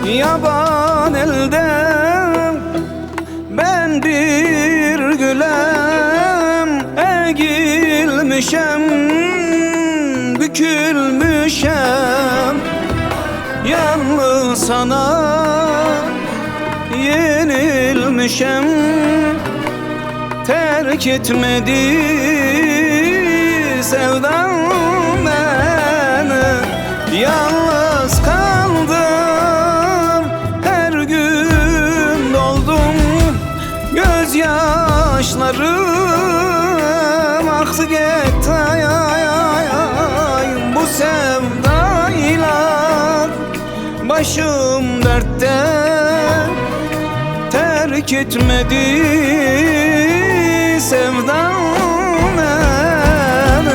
Yaban elde ben bir gülem, eğilmişem, bükülmüşem. Yalnız sana yenilmişem, terk etmedi sevdam beni. Yalnız kaldım, gözyaşlarım aktı gitti, ay ay ay ay. Bu sevdayla başım dertte, terk etmedi sevdam beni.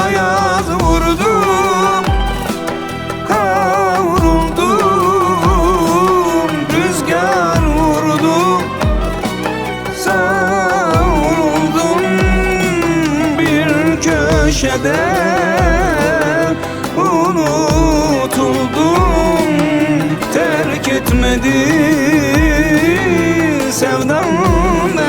Ayaz vurdum, kavruldum, rüzgar vurdu, savruldum bir köşede, unutuldum, terk etmedi sevdam beni.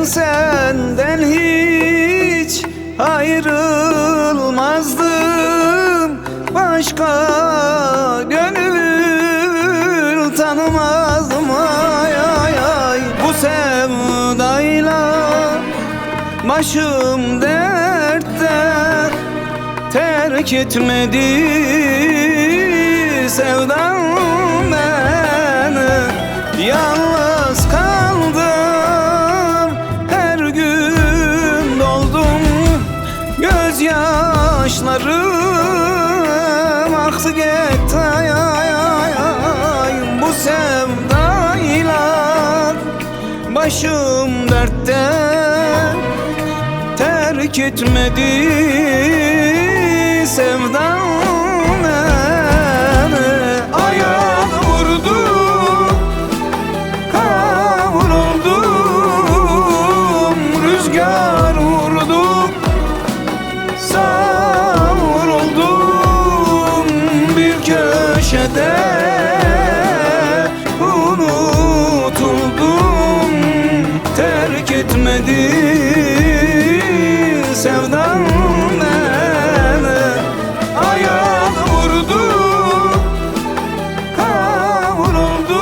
Senden hiç ayrılmazdım, başka gönül tanımazdım, ay ay ay. Bu sevdayla başım dertte, terk etmedi sevdam beni. Yalnız kaldım, gözyaşlarım aktı gitti, ay ay ay ay. Bu sevdayla başım dertte, terk etmedi sevdam beni. Ayaz vurdu, kavruldum, rüzgar vurdu, savruldum bir köşede, unutuldum, terk etmedi sevdam beni. Ayaz vurdu, kavruldum,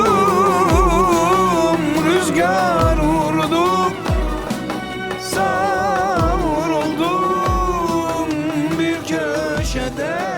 rüzgar vurdu, savruldum bir köşede.